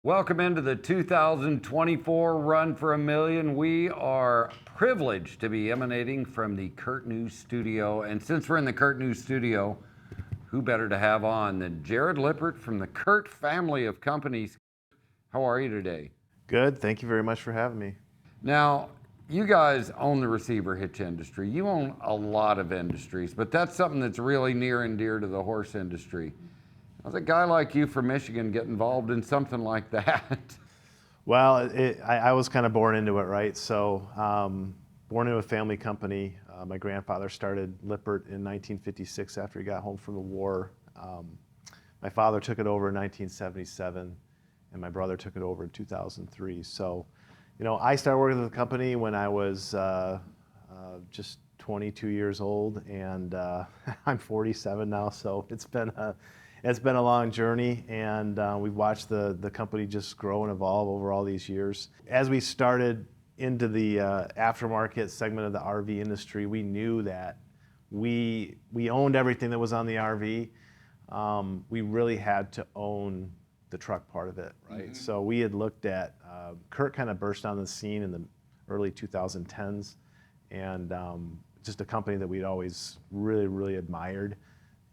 Welcome into the 2024 Run for a Million. We are privileged to be emanating from the Curt News Studio. And since we're in the Curt News Studio, who better to have on than Jarod Lippert from the Curt family of companies. How are you today? Good. Thank you very much for having me. Now, you guys own the receiver hitch industry. You own a lot of industries, but that's something that's really near and dear to the horse industry. How's a guy like you from Michigan get involved in something like that? Well, I was kind of born into it, right? So, born into a family company. My grandfather started Lippert in 1956 after he got home from the war. My father took it over in 1977, and my brother took it over in 2003. So, I started working with the company when I was just 22 years old, and I'm 47 now. So it's been a long journey, and we've watched the company just grow and evolve over all these years. As we started into the aftermarket segment of the RV industry, we knew that we owned everything that was on the RV. We really had to own the truck part of it, right? Mm-hmm. So we had looked at, Curt kind of burst on the scene in the early 2010s, and just a company that we'd always really, really admired.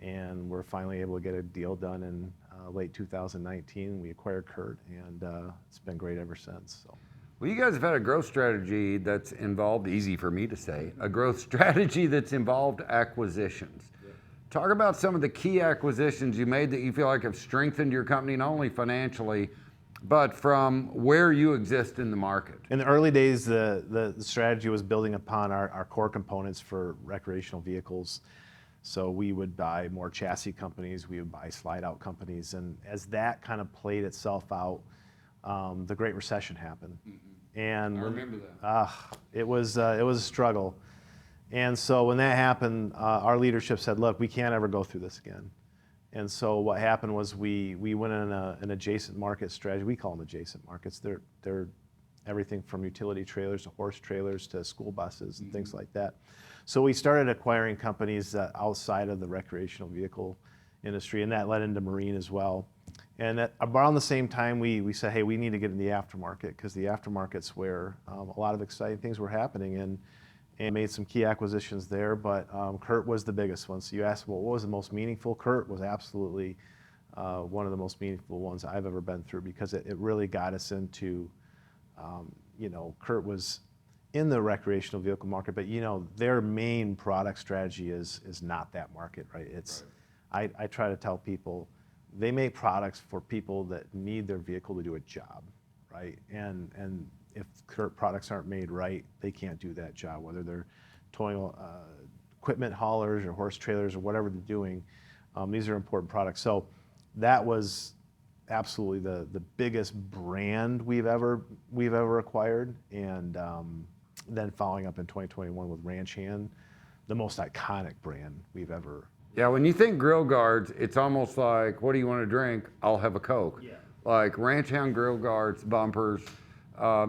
And we're finally able to get a deal done in late 2019. We acquired Curt, and it's been great ever since. So. Well, you guys have had a growth strategy that's involved, easy for me to say, a growth strategy that's involved acquisitions. Yeah. Talk about some of the key acquisitions you made that you feel like have strengthened your company, not only financially, but from where you exist in the market. In the early days, the strategy was building upon our core components for recreational vehicles. So we would buy more chassis companies, we would buy slide-out companies, and as that kind of played itself out, the Great Recession happened. Mm-hmm. And I remember that. It was a struggle. And so when that happened, our leadership said, look, we can't ever go through this again. And so what happened was we went in an adjacent market strategy. We call them adjacent markets. They're everything from utility trailers to horse trailers to school buses and things like that. So we started acquiring companies outside of the recreational vehicle industry, and that led into marine as well. And around the same time, we said, hey, we need to get in the aftermarket, because the aftermarket's where a lot of exciting things were happening, and made some key acquisitions there. But Curt was the biggest one. So you asked, well, what was the most meaningful? Curt was absolutely one of the most meaningful ones I've ever been through, because it really got us into, Curt was in the recreational vehicle market, but their main product strategy is not that market, right? It's right. I try to tell people they make products for people that need their vehicle to do a job, right? And if Curt products aren't made right, they can't do that job, whether they're towing equipment haulers or horse trailers or whatever they're doing. These are important products. So that was absolutely the biggest brand we've ever acquired, and then following up in 2021 with Ranch Hand, the most iconic brand we've ever. Yeah, when you think grill guards, it's almost like, what do you want to drink? I'll have a Coke. Yeah. Like Ranch Hand grill guards, bumpers,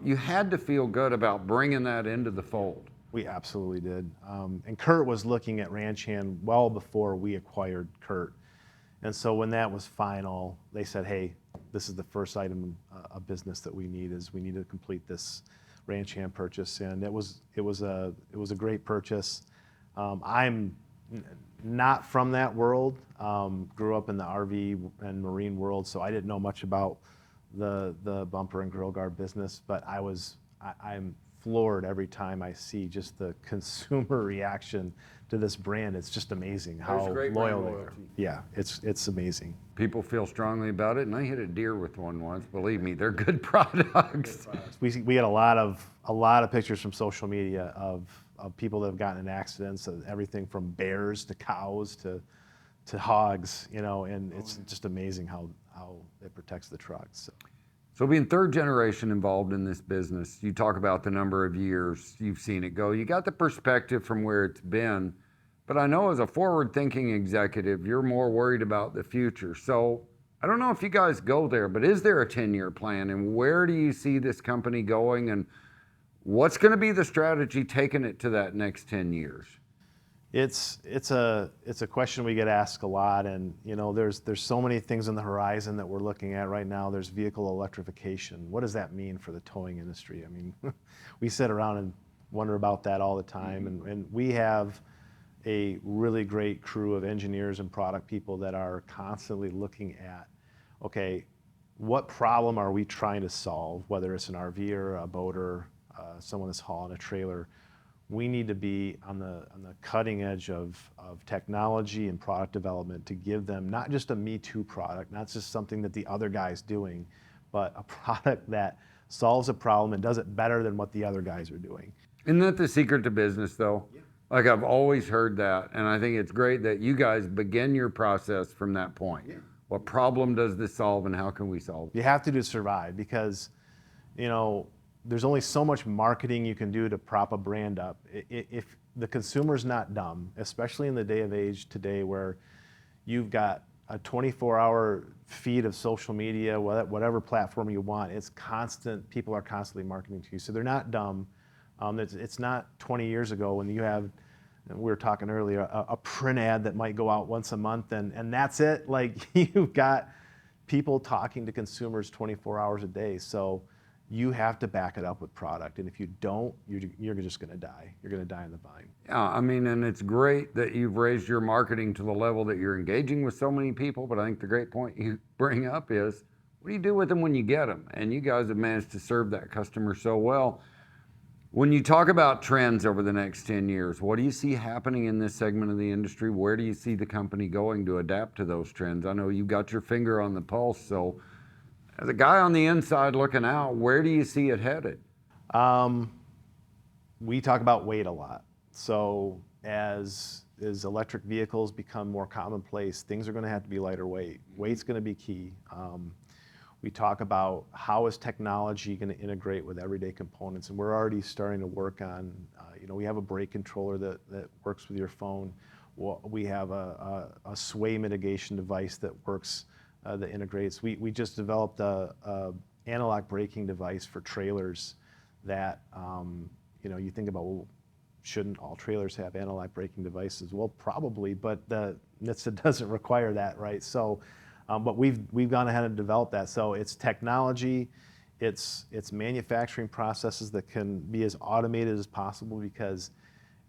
you had to feel good about bringing that into the fold. We absolutely did. And Curt was looking at Ranch Hand well before we acquired Curt. And so when that was final, they said, hey, this is the first item of business that we need to complete this Ranch Hand purchase. And it was a great purchase. I'm not from that world, grew up in the RV and marine world, so I didn't know much about the bumper and grill guard business, but I'm floored every time I see just the consumer reaction to this brand. It's just amazing how loyal they are. Yeah, it's amazing. People feel strongly about it, and I hit a deer with one once. Believe me, they're good products. We get a lot of pictures from social media of people that have gotten in accidents, of everything from bears to cows to hogs, and it's just amazing how it protects the trucks. So being third generation involved in this business, you talk about the number of years you've seen it go. You got the perspective from where it's been, but I know as a forward-thinking executive, you're more worried about the future. So I don't know if you guys go there, but is there a 10-year plan, and where do you see this company going, and what's going to be the strategy taking it to that next 10 years? It's a question we get asked a lot, and there's so many things on the horizon that we're looking at right now. There's vehicle electrification. What does that mean for the towing industry? I mean, we sit around and wonder about that all the time, and we have a really great crew of engineers and product people that are constantly looking at, okay, what problem are we trying to solve, whether it's an RVer, a boater, someone that's hauling a trailer. We need to be on the cutting edge of technology and product development to give them not just a Me Too product, not just something that the other guy's doing, but a product that solves a problem and does it better than what the other guys are doing. Isn't that the secret to business, though? Yeah. Like, I've always heard that, and I think it's great that you guys begin your process from that point. Yeah. What problem does this solve, and how can we solve it? You have to survive, because there's only so much marketing you can do to prop a brand up. If the consumer's not dumb, especially in the day of age today where you've got a 24-hour feed of social media, whatever platform you want, it's constant, people are constantly marketing to you. So they're not dumb. It's not 20 years ago when you have, we were talking earlier, a print ad that might go out once a month and that's it. Like, you've got people talking to consumers 24 hours a day. So you have to back it up with product, and if you don't, you're just going to die. You're going to die in the vine. Yeah, I mean, and it's great that you've raised your marketing to the level that you're engaging with so many people, but I think the great point you bring up is, what do you do with them when you get them? And you guys have managed to serve that customer so well. When you talk about trends over the next 10 years, what do you see happening in this segment of the industry? Where do you see the company going to adapt to those trends? I know you've got your finger on the pulse, so as a guy on the inside looking out, where do you see it headed? We talk about weight a lot. So as electric vehicles become more commonplace, things are going to have to be lighter weight. Weight's going to be key. We talk about how is technology going to integrate with everyday components, and we're already starting to work on, we have a brake controller that works with your phone. We have a sway mitigation device that works, that integrates. We just developed a analog braking device for trailers that, you think about, well, shouldn't all trailers have analog braking devices? Well, probably, but the NHTSA doesn't require that, right? So, but we've gone ahead and developed that. So it's technology, it's manufacturing processes that can be as automated as possible, because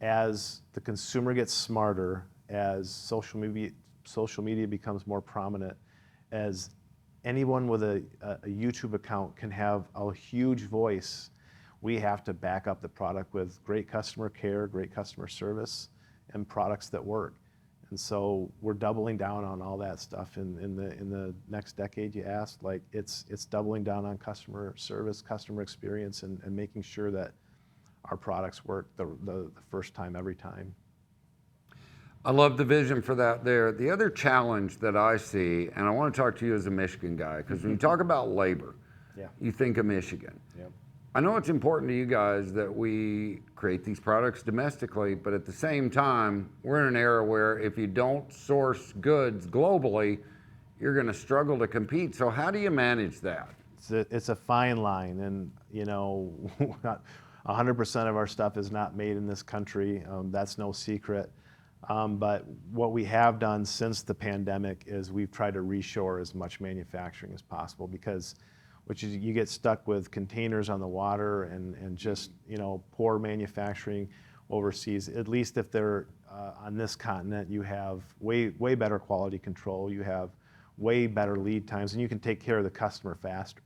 as the consumer gets smarter, as social media becomes more prominent, as anyone with a YouTube account can have a huge voice, we have to back up the product with great customer care, great customer service, and products that work. And so we're doubling down on all that stuff in the next decade. You asked, like, it's doubling down on customer service, customer experience, and making sure that our products work the first time, every time. I love the vision for that there. The other challenge that I see, and I want to talk to you as a Michigan guy, because when you talk about labor, you think of Michigan. Yep. I know it's important to you guys that we create these products domestically, but at the same time, we're in an era where if you don't source goods globally, you're going to struggle to compete. So how do you manage that? It's a fine line, and 100% of our stuff is not made in this country. That's no secret. But what we have done since the pandemic is we've tried to reshore as much manufacturing as possible, because you get stuck with containers on the water and just poor manufacturing overseas. At least if they're on this continent, you have way better quality control, you have way better lead times, and you can take care of the customer faster.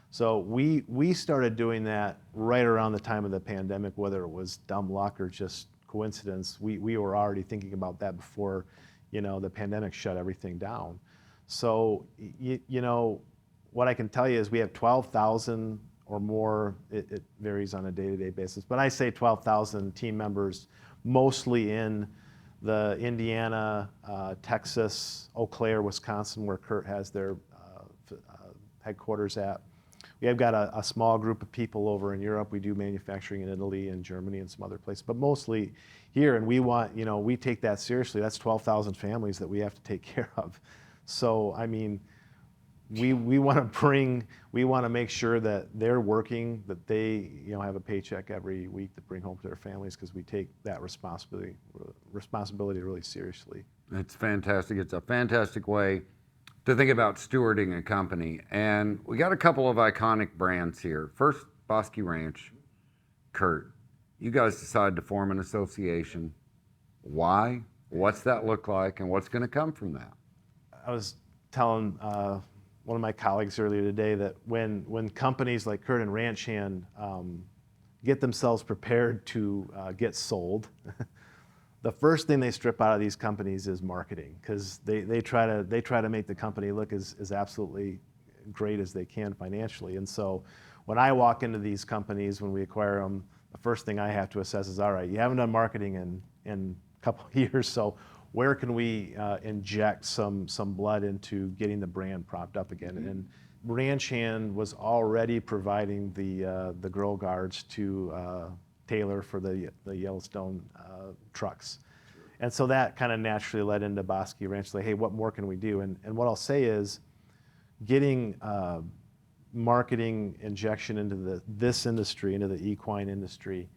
So we started doing that right around the time of the pandemic, whether it was dumb luck or just coincidence. We were already thinking about that before, the pandemic shut everything down. So, what I can tell you is we have 12,000 or more, it varies on a day-to-day basis, but I say 12,000 team members, mostly in the Indiana, Texas, Eau Claire, Wisconsin, where Curt has their headquarters at. We have got a small group of people over in Europe. We do manufacturing in Italy and Germany and some other places, but mostly here. And we want, we take that seriously. That's 12,000 families that we have to take care of. So, I mean, we want to make sure that they're working, that they have a paycheck every week to bring home to their families, because we take that responsibility really seriously. It's fantastic. It's a fantastic way to think about stewarding a company. And we got a couple of iconic brands here. First, Bosque Ranch. Curt, you guys decided to form an association. Why? What's that look like, and what's going to come from that? I was telling one of my colleagues earlier today that when companies like Curt and Ranch Hand get themselves prepared to get sold, the first thing they strip out of these companies is marketing, because they try to make the company look as absolutely great as they can financially. And so when I walk into these companies, when we acquire them, the first thing I have to assess is, all right, you haven't done marketing in a couple of years, so where can we inject some blood into getting the brand propped up again? Mm-hmm. And Ranch Hand was already providing the grill guards to Taylor for the Yellowstone trucks. Sure. And so that kind of naturally led into Bosque Ranch, like, hey, what more can we do? And what I'll say is, getting marketing injection into this industry, into the equine industry,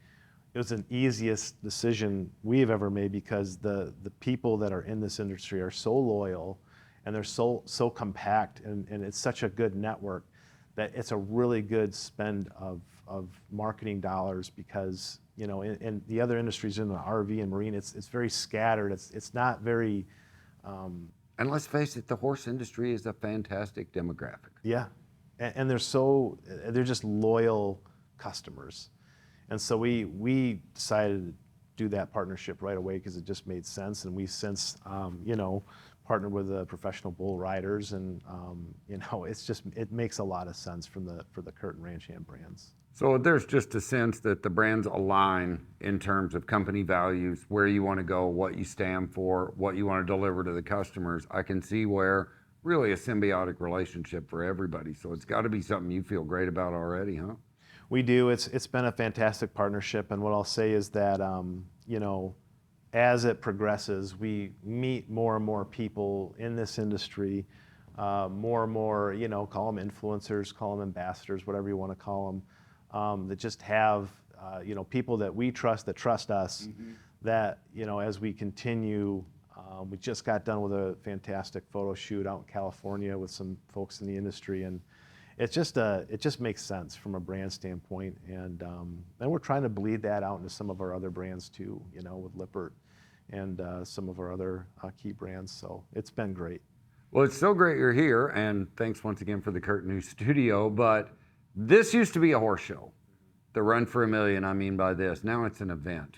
it was an easiest decision we've ever made, because the people that are in this industry are so loyal, and they're so compact, and it's such a good network that it's a really good spend of marketing dollars, because in the other industries, in the RV and marine, it's very scattered. It's not very. And let's face it, the horse industry is a fantastic demographic. Yeah, and they're just loyal customers. And so we decided to do that partnership right away, because it just made sense. And we've since, partnered with the professional bull riders, and it makes a lot of sense for the Curt and Ranch Hand brands. So there's just a sense that the brands align in terms of company values, where you want to go, what you stand for, what you want to deliver to the customers. I can see where really a symbiotic relationship for everybody. So it's got to be something you feel great about already, huh? We do. It's been a fantastic partnership, and what I'll say is that as it progresses, we meet more and more people in this industry, more and more, call them influencers, call them ambassadors, whatever you want to call them, that just have people that we trust, that trust us. Mm-hmm. That as we continue, we just got done with a fantastic photo shoot out in California with some folks in the industry, and it just makes sense from a brand standpoint, and we're trying to bleed that out into some of our other brands too, with Lippert and some of our other key brands. So it's been great. Well, it's so great you're here, and thanks once again for the Curt new studio. But this used to be a horse show, the Run for a Million. I mean by this, now it's an event.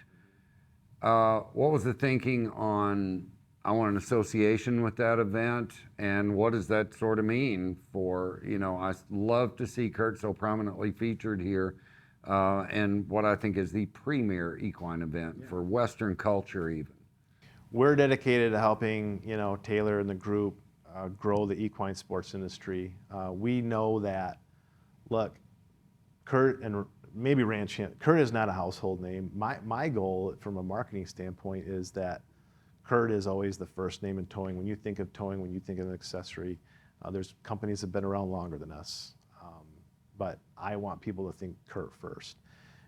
What was the thinking on? I want an association with that event, and what does that sort of mean for, I love to see Curt so prominently featured here, and what I think is the premier equine event for Western culture even. We're dedicated to helping, Taylor and the group grow the equine sports industry. We know that, look, Curt and maybe Ranch Hand, Curt is not a household name. My goal from a marketing standpoint is that Curt is always the first name in towing. When you think of towing, when you think of an accessory, there's companies that have been around longer than us. But I want people to think Curt first.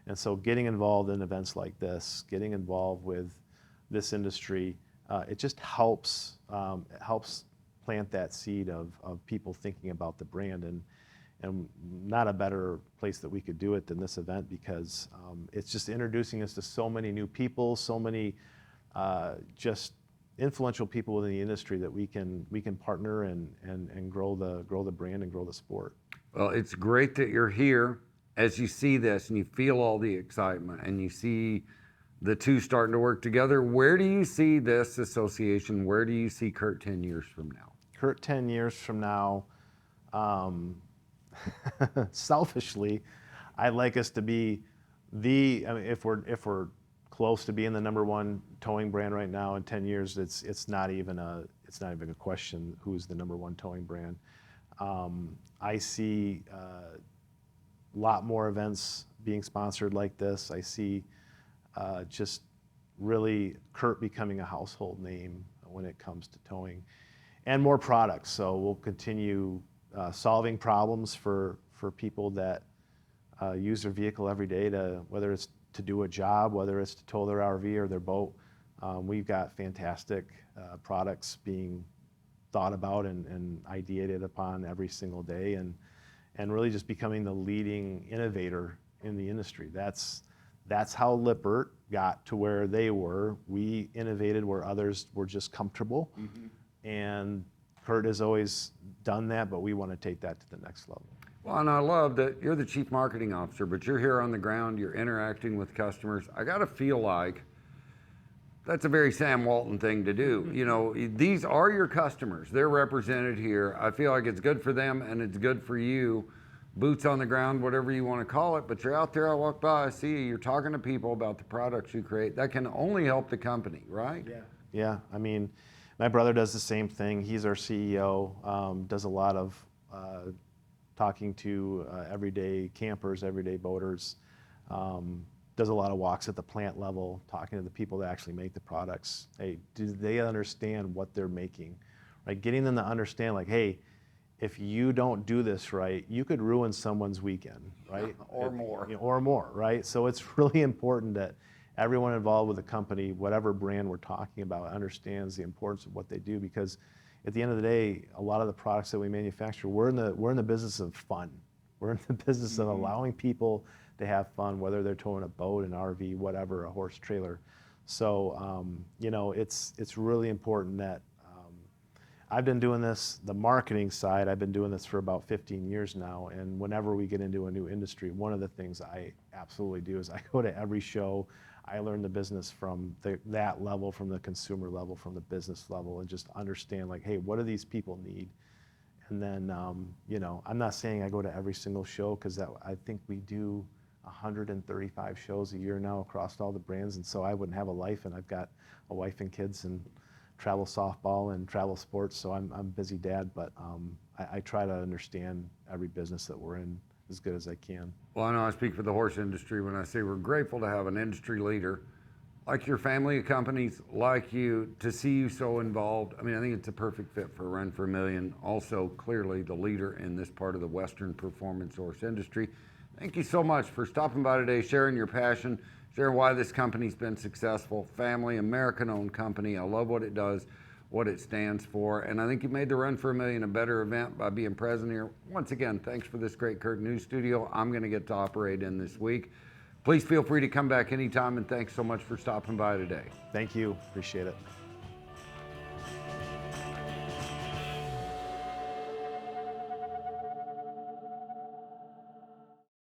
And so getting involved in events like this, getting involved with this industry, it just helps plant that seed of people thinking about the brand. And not a better place that we could do it than this event, because it's just introducing us to so many new people, so many just influential people within the industry that we can partner and grow the brand and grow the sport. Well, it's great that you're here as you see this and you feel all the excitement and you see the two starting to work together. Where do you see this association? Where do you see Curt 10 years from now? Curt 10 years from now, selfishly, I'd like us to be if we're close to being the number one towing brand right now, in 10 years, it's not even a question who's the number one towing brand. I see a lot more events being sponsored like this. I see just really Curt becoming a household name when it comes to towing, and more products. So we'll continue solving problems for people that use their vehicle every day, to whether it's to do a job, whether it's to tow their RV or their boat. We've got fantastic products being thought about and ideated upon every single day, and really just becoming the leading innovator in the industry. That's how Lippert got to where they were. We innovated where others were just comfortable, and Curt has always done that, but we want to take that to the next level. Well, and I love that you're the chief marketing officer, but you're here on the ground, you're interacting with customers. I got to feel like that's a very Sam Walton thing to do. You know, these are your customers. They're represented here. I feel like it's good for them and it's good for you. Boots on the ground, whatever you want to call it, but you're out there, I walk by, I see you, you're talking to people about the products you create. That can only help the company, right? Yeah, I mean, my brother does the same thing. He's our CEO, does a lot of talking to everyday campers, everyday boaters, does a lot of walks at the plant level, talking to the people that actually make the products. Hey, do they understand what they're making? Right, getting them to understand, like, hey, if you don't do this right, you could ruin someone's weekend, right? Or more. Or more, right? So it's really important that everyone involved with the company, whatever brand we're talking about, understands the importance of what they do, because at the end of the day, a lot of the products that we manufacture, we're in the business of fun. We're in the business of allowing people to have fun, whether they're towing a boat, an RV, whatever, a horse trailer. So, you know, it's really important that I've been doing this, the marketing side, I've been doing this for about 15 years now, and whenever we get into a new industry, one of the things I absolutely do is I go to every show. I learn the business from that level, from the consumer level, from the business level, and just understand, like, hey, what do these people need? And then, you know, I'm not saying I go to every single show, because I think we do 135 shows a year now across all the brands, and so I wouldn't have a life, and I've got a wife and kids and travel softball and travel sports, so I'm a busy dad, but I try to understand every business that we're in as good as I can. Well, I know I speak for the horse industry when I say we're grateful to have an industry leader like your family of companies, like you, to see you so involved. I mean, I think it's a perfect fit for Run for a Million. Also, clearly the leader in this part of the Western performance horse industry. Thank you so much for stopping by today, sharing your passion, sharing why this company's been successful. Family, American-owned company. I love what it does, what it stands for, and I think you made the Run for a Million a better event by being present here. Once again, thanks for this great Curt News Studio I'm going to get to operate in this week. Please feel free to come back anytime, and thanks so much for stopping by today. Thank you. Appreciate it.